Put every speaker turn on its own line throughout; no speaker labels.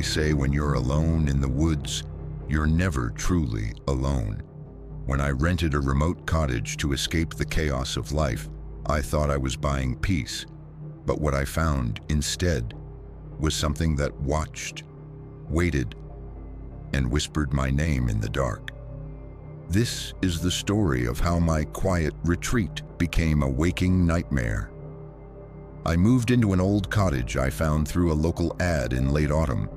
say when you're alone in the woods, you're never truly alone. When I rented a remote cottage to escape the chaos of life, I thought I was buying peace. But what I found instead was something that watched, waited, and whispered my name in the dark. This is the story of how my quiet retreat became a waking nightmare. I moved into an old cottage I found through a local ad in late autumn.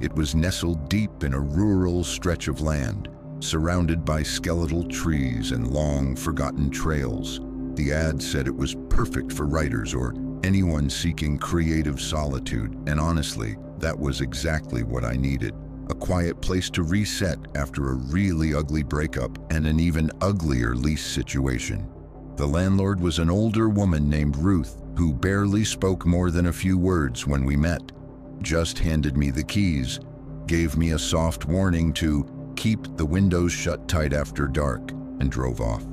It was nestled deep in a rural stretch of land, surrounded by skeletal trees and long forgotten trails. The ad said it was perfect for writers or anyone seeking creative solitude, and honestly, that was exactly what I needed. A quiet place to reset after a really ugly breakup and an even uglier lease situation. The landlord was an older woman named Ruth, who barely spoke more than a few words when we met. Just handed me the keys, gave me a soft warning to keep the windows shut tight after dark, and drove off.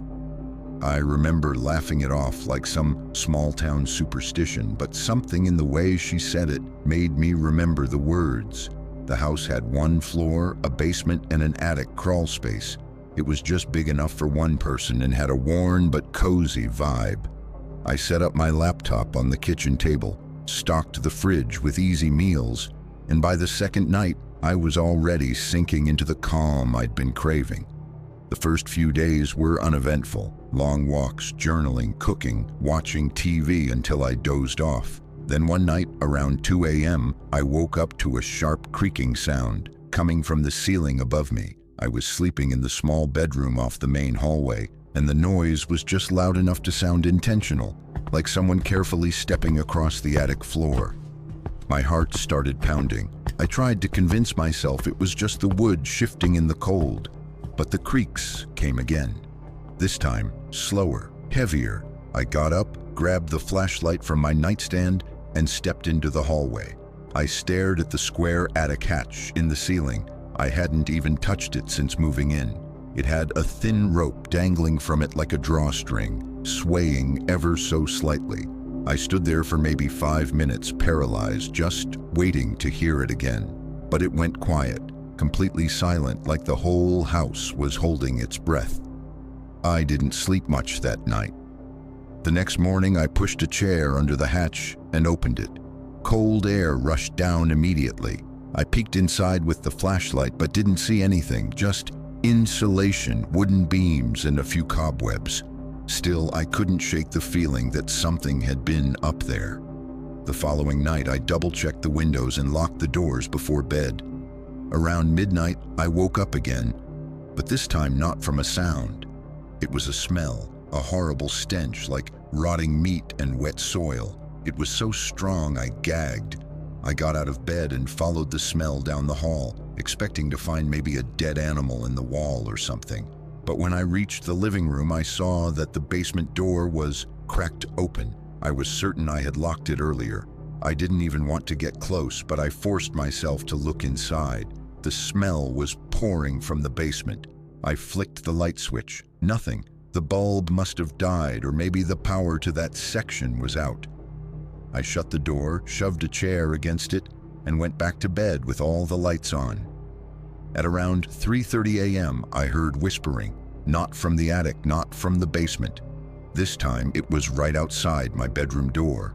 I remember laughing it off like some small-town superstition, but something in the way she said it made me remember the words. The house had one floor, a basement, and an attic crawl space. It was just big enough for one person and had a worn but cozy vibe. I set up my laptop on the kitchen table, stocked the fridge with easy meals, and by the second night, I was already sinking into the calm I'd been craving. The first few days were uneventful. Long walks, journaling, cooking, watching TV until I dozed off. Then one night, around 2 a.m., I woke up to a sharp creaking sound coming from the ceiling above me. I was sleeping in the small bedroom off the main hallway, and the noise was just loud enough to sound intentional, like someone carefully stepping across the attic floor. My heart started pounding. I tried to convince myself it was just the wood shifting in the cold, but the creaks came again. This time, slower, heavier. I got up, grabbed the flashlight from my nightstand, and stepped into the hallway. I stared at the square attic hatch in the ceiling. I hadn't even touched it since moving in. It had a thin rope dangling from it like a drawstring, swaying ever so slightly. I stood there for maybe 5 minutes, paralyzed, just waiting to hear it again. But it went quiet, completely silent, like the whole house was holding its breath. I didn't sleep much that night. The next morning, I pushed a chair under the hatch and opened it. Cold air rushed down immediately. I peeked inside with the flashlight but didn't see anything, just insulation, wooden beams, and a few cobwebs. Still, I couldn't shake the feeling that something had been up there. The following night, I double-checked the windows and locked the doors before bed. Around midnight, I woke up again, but this time not from a sound. It was a smell, a horrible stench like rotting meat and wet soil. It was so strong I gagged. I got out of bed and followed the smell down the hall, expecting to find maybe a dead animal in the wall or something. But when I reached the living room, I saw that the basement door was cracked open. I was certain I had locked it earlier. I didn't even want to get close, but I forced myself to look inside. The smell was pouring from the basement. I flicked the light switch. Nothing. The bulb must have died, or maybe the power to that section was out. I shut the door, shoved a chair against it, and went back to bed with all the lights on. At around 3:30 a.m., I heard whispering, not from the attic, not from the basement. This time, it was right outside my bedroom door.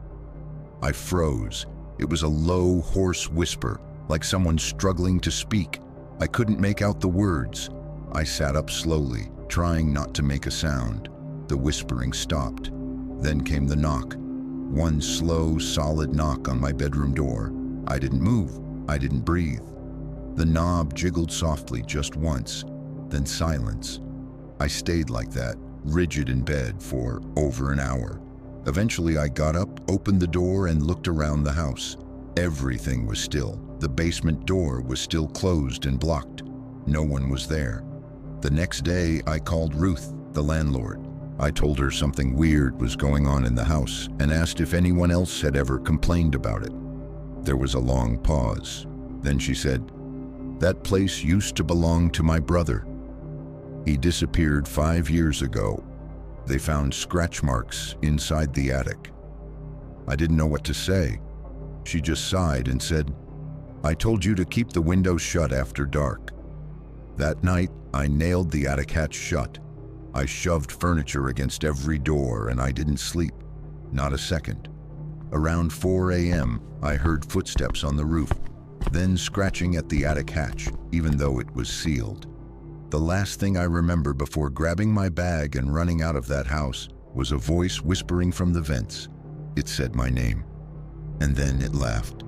I froze. It was a low, hoarse whisper, like someone struggling to speak. I couldn't make out the words. I sat up slowly, trying not to make a sound. The whispering stopped. Then came the knock. One slow, solid knock on my bedroom door. I didn't move. I didn't breathe. The knob jiggled softly just once, then silence. I stayed like that, rigid in bed, for over an hour. Eventually, I got up, opened the door, and looked around the house. Everything was still. The basement door was still closed and blocked. No one was there. The next day, I called Ruth, the landlord. I told her something weird was going on in the house and asked if anyone else had ever complained about it. There was a long pause. Then she said, "That place used to belong to my brother. He disappeared 5 years ago. They found scratch marks inside the attic." I didn't know what to say. She just sighed and said, I told you to keep the windows shut after dark." That night, I nailed the attic hatch shut. I shoved furniture against every door, and I didn't sleep. Not a second. Around 4 a.m., I heard footsteps on the roof, then scratching at the attic hatch, even though it was sealed. The last thing I remember before grabbing my bag and running out of that house was a voice whispering from the vents. It said my name. And then it laughed.